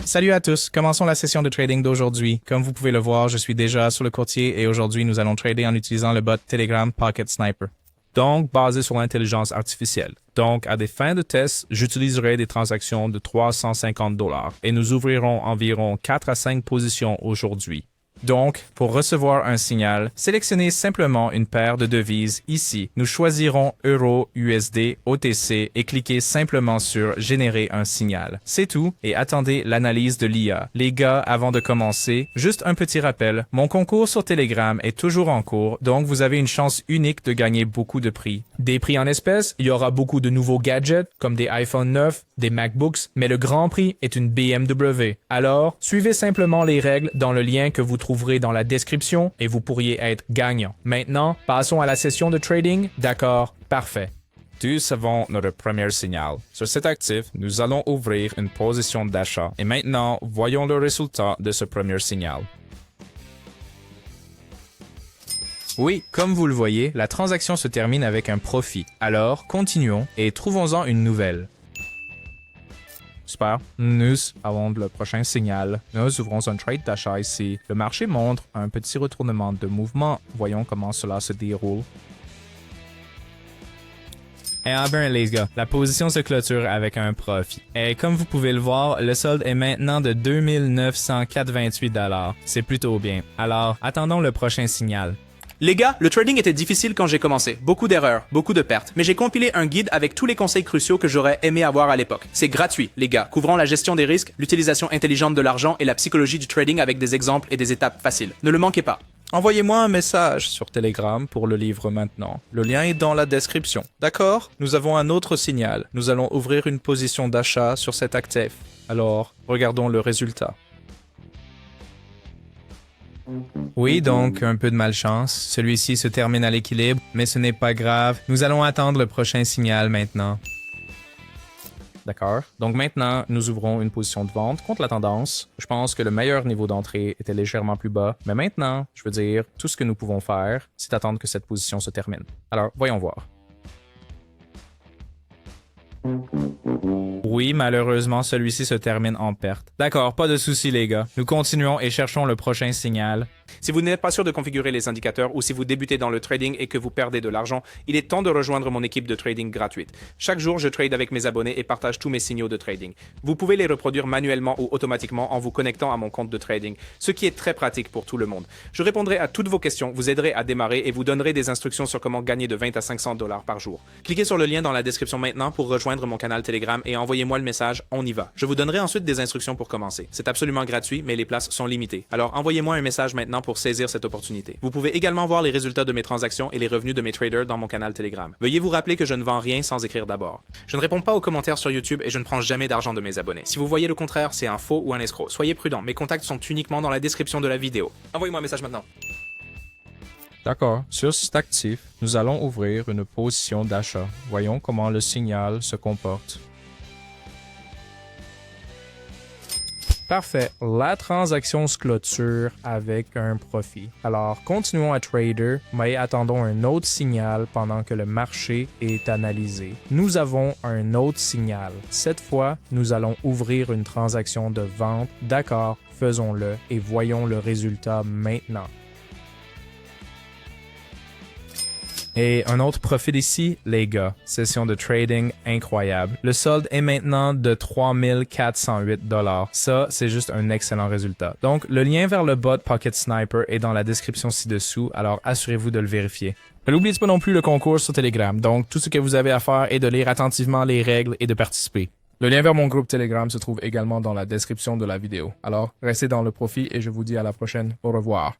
Salut à tous, commençons la session de trading d'aujourd'hui. Comme vous pouvez le voir, je suis déjà sur le courtier et aujourd'hui nous allons trader en utilisant le bot Telegram Pocket Sniper. Donc, basé sur l'intelligence artificielle. Donc, à des fins de test, j'utiliserai des transactions de 350 $ et nous ouvrirons environ 4 à 5 positions aujourd'hui. Donc, pour recevoir un signal, sélectionnez simplement une paire de devises ici. Nous choisirons Euro, USD, OTC et cliquez simplement sur Générer un signal. C'est tout et attendez l'analyse de l'IA. Les gars, avant de commencer, juste un petit rappel, mon concours sur Telegram est toujours en cours, donc vous avez une chance unique de gagner beaucoup de prix. Des prix en espèces, il y aura beaucoup de nouveaux gadgets comme des iPhone 9, des MacBooks, mais le grand prix est une BMW. Alors, suivez simplement les règles dans le lien que vous trouverez dans la description et vous pourriez être gagnant. Maintenant, passons à la session de trading. D'accord, parfait. Tous avons notre premier signal. Sur cet actif, nous allons ouvrir une position d'achat. Et maintenant, voyons le résultat de ce premier signal. Oui, comme vous le voyez, la transaction se termine avec un profit. Alors, continuons et trouvons-en une nouvelle. Super. Nous avons le prochain signal. Nous ouvrons un trade d'achat ici. Le marché montre un petit retournement de mouvement. Voyons comment cela se déroule. Et bien les gars, la position se clôture avec un profit. Et comme vous pouvez le voir, le solde est maintenant de 2904,28 $. C'est plutôt bien. Alors, attendons le prochain signal. Les gars, le trading était difficile quand j'ai commencé. Beaucoup d'erreurs, beaucoup de pertes. Mais j'ai compilé un guide avec tous les conseils cruciaux que j'aurais aimé avoir à l'époque. C'est gratuit, les gars, couvrant la gestion des risques, l'utilisation intelligente de l'argent et la psychologie du trading avec des exemples et des étapes faciles. Ne le manquez pas. Envoyez-moi un message sur Telegram pour le livre maintenant. Le lien est dans la description. D'accord? Nous avons un autre signal. Nous allons ouvrir une position d'achat sur cet actif. Alors, regardons le résultat. Oui, donc un peu de malchance. Celui-ci se termine à l'équilibre, mais ce n'est pas grave. Nous allons attendre le prochain signal maintenant. D'accord. Donc maintenant, nous ouvrons une position de vente contre la tendance. Je pense que le meilleur niveau d'entrée était légèrement plus bas. Mais maintenant, je veux dire, tout ce que nous pouvons faire, c'est attendre que cette position se termine. Alors, voyons voir. Oui, malheureusement, celui-ci se termine en perte. D'accord, pas de souci les gars. Nous continuons et cherchons le prochain signal. Si vous n'êtes pas sûr de configurer les indicateurs ou si vous débutez dans le trading et que vous perdez de l'argent, il est temps de rejoindre mon équipe de trading gratuite. Chaque jour, je trade avec mes abonnés et partage tous mes signaux de trading. Vous pouvez les reproduire manuellement ou automatiquement en vous connectant à mon compte de trading, ce qui est très pratique pour tout le monde. Je répondrai à toutes vos questions, vous aiderai à démarrer et vous donnerai des instructions sur comment gagner de 20 à 500 $ par jour. Cliquez sur le lien dans la description maintenant pour rejoindre mon canal Telegram et envoyez-moi le message « On y va ». Je vous donnerai ensuite des instructions pour commencer. C'est absolument gratuit, mais les places sont limitées. Alors envoyez-moi un message maintenant pour saisir cette opportunité. Vous pouvez également voir les résultats de mes transactions et les revenus de mes traders dans mon canal Telegram. Veuillez vous rappeler que je ne vends rien sans écrire d'abord. Je ne réponds pas aux commentaires sur YouTube et je ne prends jamais d'argent de mes abonnés. Si vous voyez le contraire, c'est un faux ou un escroc. Soyez prudents, mes contacts sont uniquement dans la description de la vidéo. Envoyez-moi un message maintenant. D'accord. Sur cet actif, nous allons ouvrir une position d'achat. Voyons comment le signal se comporte. Parfait. La transaction se clôture avec un profit. Alors, continuons à trader, mais attendons un autre signal pendant que le marché est analysé. Nous avons un autre signal. Cette fois, nous allons ouvrir une transaction de vente. D'accord, faisons-le et voyons le résultat maintenant. Et un autre profit ici, les gars. Session de trading incroyable. Le solde est maintenant de 3408 $. Ça, c'est juste un excellent résultat. Donc, le lien vers le bot Pocket Sniper est dans la description ci-dessous, alors assurez-vous de le vérifier. N'oubliez pas non plus le concours sur Telegram. Donc, tout ce que vous avez à faire est de lire attentivement les règles et de participer. Le lien vers mon groupe Telegram se trouve également dans la description de la vidéo. Alors, restez dans le profit et je vous dis à la prochaine. Au revoir.